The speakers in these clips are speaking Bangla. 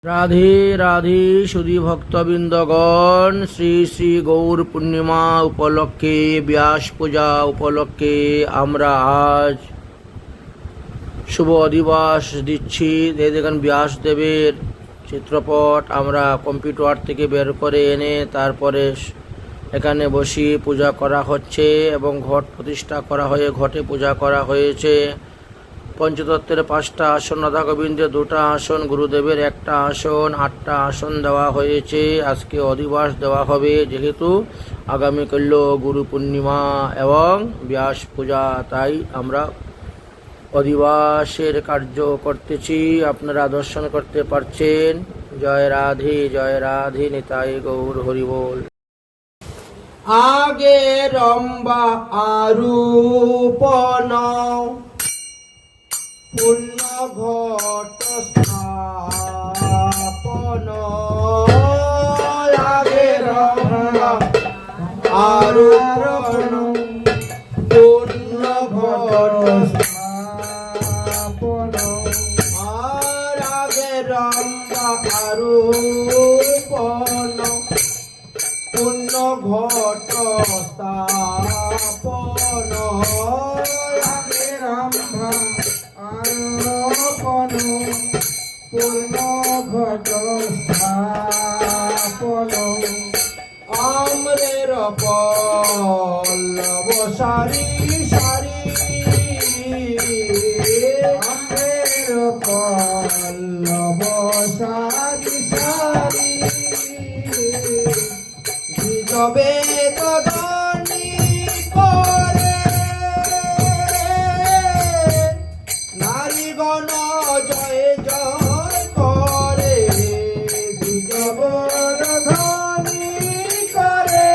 রাধে রাধে সুধী ভক্তবৃন্দগণ, শ্রী শ্রী গৌর পূর্ণিমা উপলক্ষে, ব্যাস পূজা উপলক্ষে আমরা আজ শুভ অধিবাস দিচ্ছি। দেখেন ব্যাসদেবের চিত্রপট আমরা কম্পিউটার থেকে বের করে এনে তারপরে এখানে বসিয়ে পূজা করা হচ্ছে এবং ঘট প্রতিষ্ঠা করা হয়ে ঘটে পূজা করা হয়েছে। পঞ্চতত্ত্বের 5টা আসন, রাধা গোবিন্দের 2টা আসন, গুরুদেবের 1টা আসন, 8টা আসন দেওয়া হয়েছে। আজকে অধিবাস দেওয়া হবে যেহেতু আগামীকাল গুরু পূর্ণিমা এবং ব্যাস পূজা, তাই আমরা অধিবাসের কার্য করতেছি। আপনারা দর্শন করতে পারছেন। জয় রাধে নিতাই গৌর হরিবোল। আগে রম্বা আরূপন পুণ্য ঘট স্থাপন, আগে রম্বা আরূপন পুণ্য ঘট স্থাপন, আর আগে রম্বা আরূপন পুণ্য ঘট স্থাপন, আগে রম্বা আরোপণ পূর্ণ ঘট স্থাপন, আম্রের পল্লব সারি সারি, আম্রের পল্লব সারি সারি, বিজবে তদনি করে নারীগণ জয় জয় করে, বিজবর ধ্বনি করে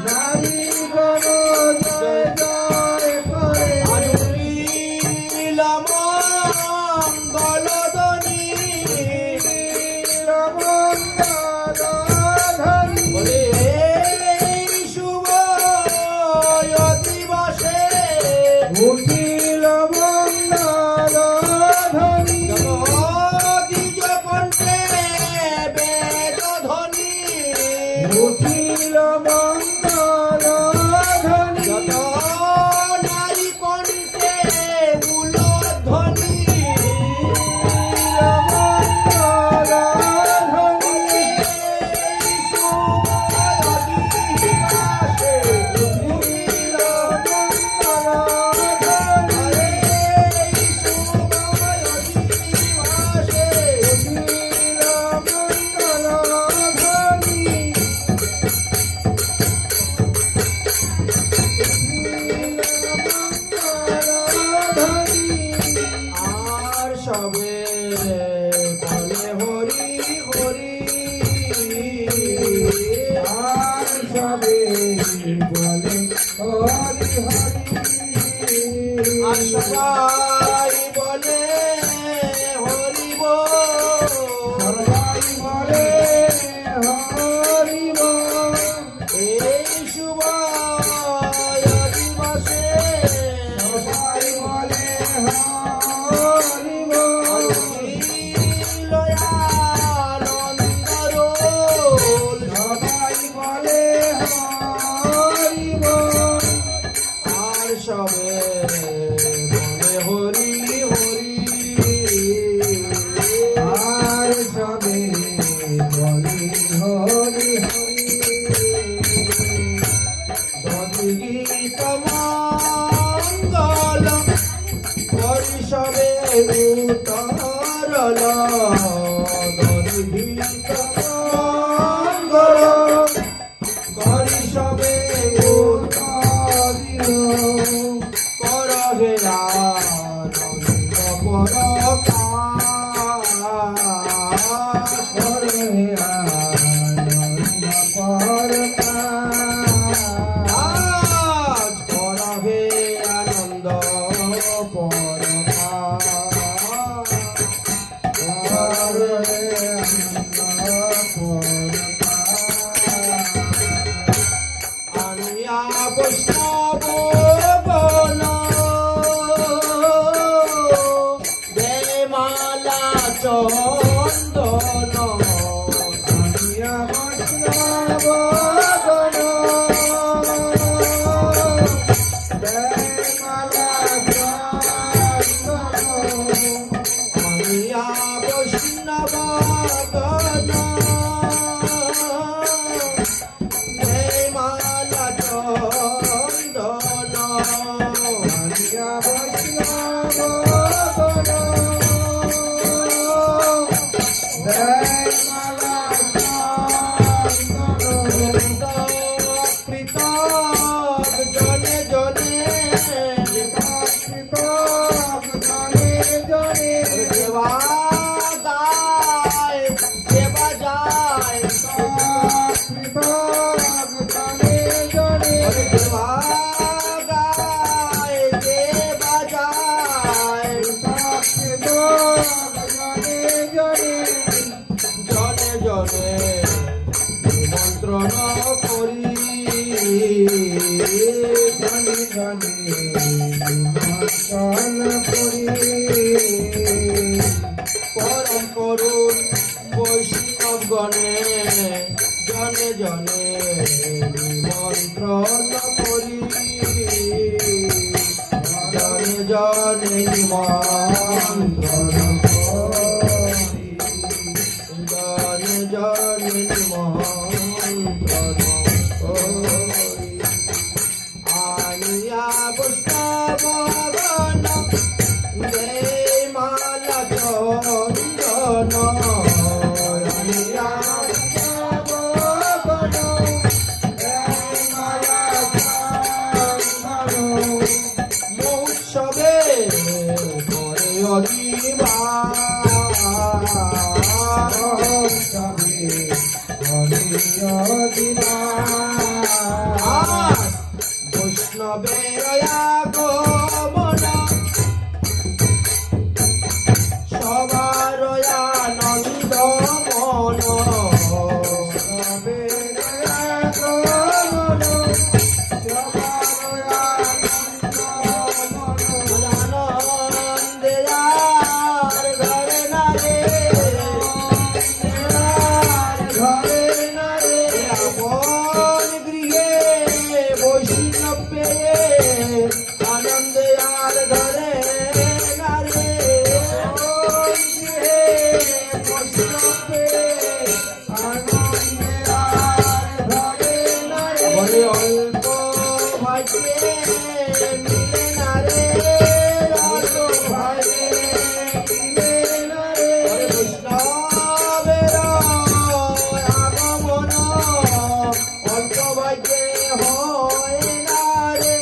নারীগণ জয় জয় করে, মঙ্গলধ্বনি মঙ্গলধ্বনি বলে শুভ দিবসে উঠিল মঙ্গলধ্বনি, দ্বিজ কণ্ঠে বেদধ্বনি উঠিল মঙ্গলধ্বনি, নারী কণ্ঠে উলধ্বনি মঙ্গলধ্বনি, আর সবে বলে হরি হরি, আর সবে বলে হরি হরি, আর সবাই বলে হরি বল, সবাই বলে হরি বল, এই শুভ দিবসে সবাই বলে হরি বল, আনন্দরোল সবাই বলে হরি বল, আর সবে বলে হরি হরি, আর সবে বলে হরি হরি, গীত মঙ্গল হরি সবে উতরল, গীত মঙ্গল হরি সবে উতরিল, করহে আনন্দ পরকাশ, করহে আনন্দ পরকাশ, করহে আনন্দ পরকাশ, করহে আনন্দ পরকাশ, আনিয়া বৈষ্ণব গণ মালা চন্দন আনিয়া বৈষ্ণব গণ দেয় মালা চন্দন আনিয়া বৈষ্ণব গণ দেয় মালা চন্দন আনিয়া বৈষ্ণব গণ দেয় মালা চন্দন পৃথক জনে জনে সেবা গায় সেবা যায় সেবা গায় সেবা যায় জনে জনে নিমন্ত্রণ করি পরম করুণ বৈষ্ণবগণে জনে জনে নিমন্ত্রণ করি জনে জনে নিমন্ত্রণ করি জনে জনে নিমন্ত্রণ করি আনিয়া বৈষ্ণবগণ দেয় মালা চন্দন আনিয়া বৈষ্ণবগণ দেয় মালা চন্দন মহোৎসবে করে বৈষ্ণবের আগমন সবার আনন্দ মন আনন্দে আর ঘরে না রে ঘরে না রে আপন গৃহে বৈষ্ণব পেয়ে আনন্দে আর ঘরে না রে বৈষ্ণব পেয়ে আনন্দে আর ঘরে না রে বলে অল্প ভাইকে মিলে না রে অল্প ভাইকে মিলে না রে বৈষ্ণবের আগমন অল্প ভাইকে হয় না রে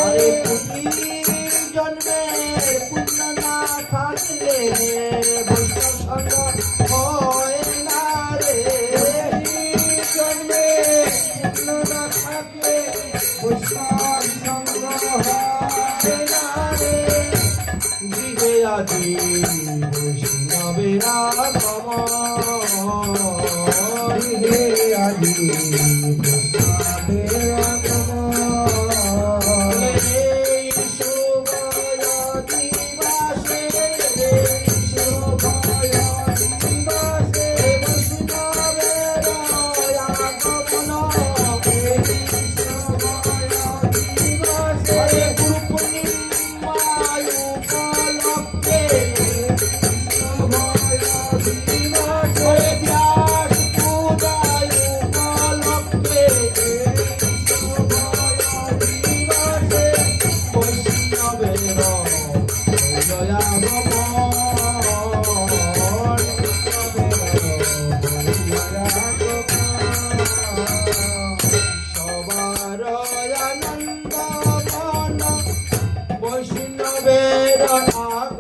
আরে পুণ্যের জন্মে পুণ্য না থাকলে বৈষ্ণব সঙ্গ হয় না রে জন্মে পুণ্য না থাকলে বৈষ্ণব সঙ্গ হয় না রে গৃহে আদি বৈষ্ণবের আগমন গৃহে আদি বৈষ্ণবের আগমন এই শুভ দিবসে বৈষ্ণবের আগমন হরে গুরু পূর্ণিমায় উপলক্ষে হরে ব্যাস পূজায় উপলক্ষে বৈষ্ণবের সবার আনন্দ মন বৈষ্ণবের আগমন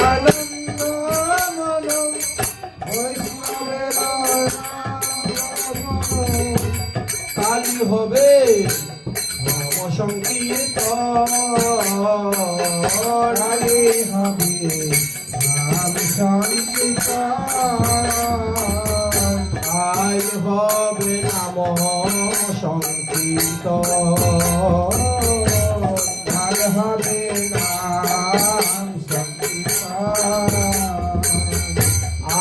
আনন্দ মন বৈষ্ণবের আগমন কালী হবে নাম সংকীর্তন কালী হবে নাম সংকীর্তন আই হবে নাম সংকীর্তন, আর হবে নাম সংকীর্তন।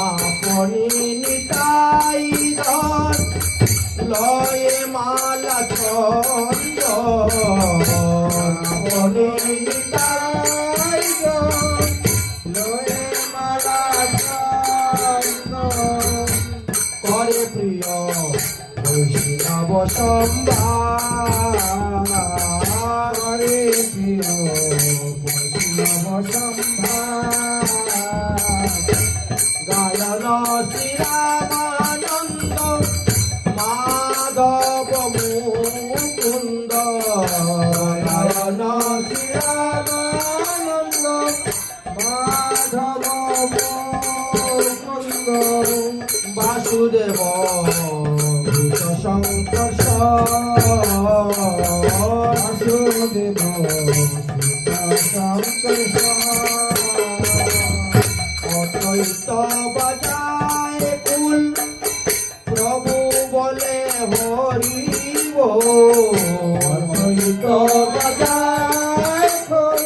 আপনি নিতাই ধন লয়ে মালা চন্দন, আপনি নিতাই ধন লয়ে মালা চন্দন, করে প্রিয় বৈষ্ণব সম্ভার, করে প্রিয় বৈষ্ণব সম্ভার। গায়ন শ্রীরামানন্দ মাধব মুকুন্দ, গায়ন শ্রীরামানন্দ মাধব মুকুন্দ, বাসুদেব ভূত শঙ্কর্ষ, বাসুদেব শঙ্কর্ষ। অদ্বৈত বাজায় কুল প্রভু বলে হরি বল, অদ্বৈত বাজায় কুল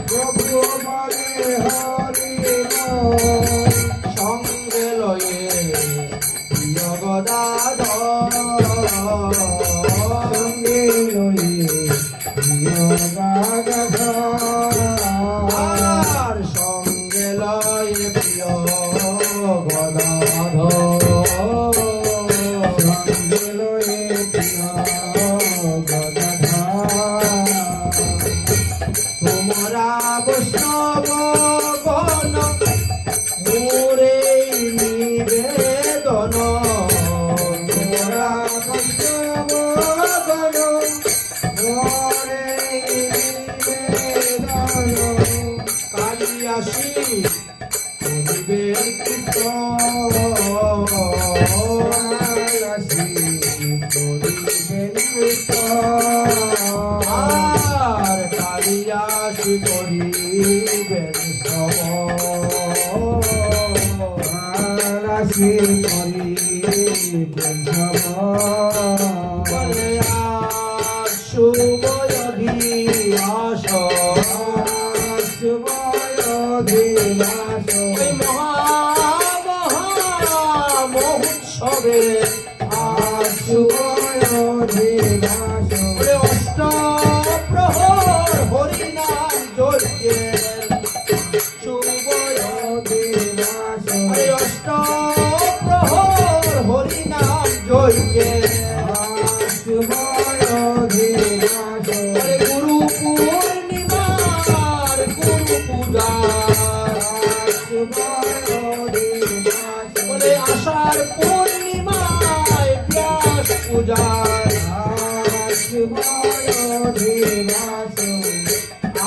প্রভু বলে হরি বল, সঙ্গে লয়ে প্রিয় গদাধর, সঙ্গে লয়ে প্রিয় গাদাধর, আর সঙ্গে লয়ে প্রিয় গদাধর, সঙ্গে লয়ে প্রিয় গাদাধর। তোমরা বৈষ্ণব গণ মোরে নিবেদন, তোমরা বৈষ্ণব গণ মোরে নিবেদন, কালিয়াসি করিবে কীর্তন, কালিয়াসি করিবেন কীর্তন, আর কালিয়াসি করিবেন শ্রবণ, কালিয়াসি করিবেন শ্রবণ। বলে আজ শুভ অধিবাস, শুভদিবাস, এই মহোৎসবে আজ শুভদিবাস, বলে অষ্টপ্রহর হরিনাম যজ্ঞের শুভ দিবাস, এই অষ্টপ্রহর হরিনাম যজ্ঞের শুভদিবাস, বলে গুরু পূর্ণিমার গুরু পূজার, শুভদিবাস, বলে আষাঢ় পূর্ণিমায় ব্যাস পূজার, শুভদিবাস,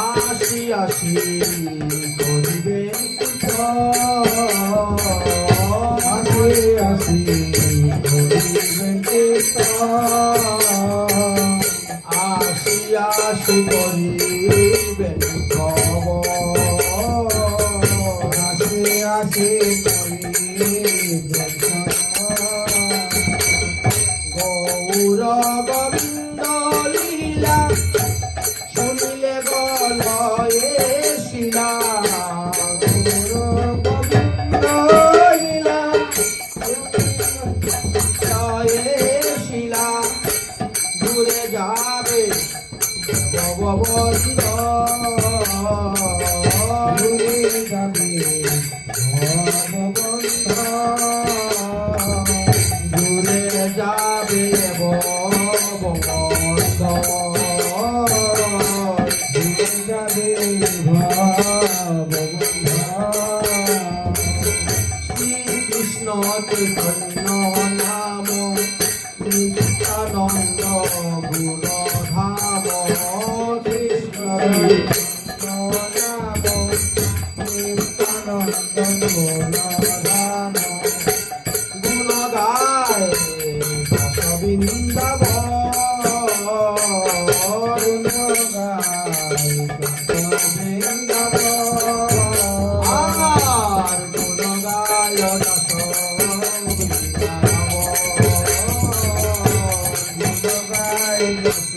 আশি আশি করিবে আসি আসি করিবেন কীর্তন, আশি আশি করিবেন শ্রবণ, আসি আসি করিবেন শ্রবণ। গৌর গোবিন্দ লীলা শুনিলে গলয়ে শিলা, গৌর গোবিন্দ লীলা লয়ে শিলা দূরে যাবে ভববন্ধ, ঘুরে যাবে ভববন্ধ, দূরে যাবে ভববন্ধ, ঘুরে যাবে ভববন্ধ। শ্রীকৃষ্ণ চৈতন্য নাম নিত্যানন্দ গুণধাম, কৃষ্ণ কৃষ্ণ নাম নিত্যানন্দ গুণধাম, গুণ গায় দশ বৃন্দাবন, গুণ গায় বৃন্দাবন, আর গুণ গায় দশ বৃন্দাবন। জপ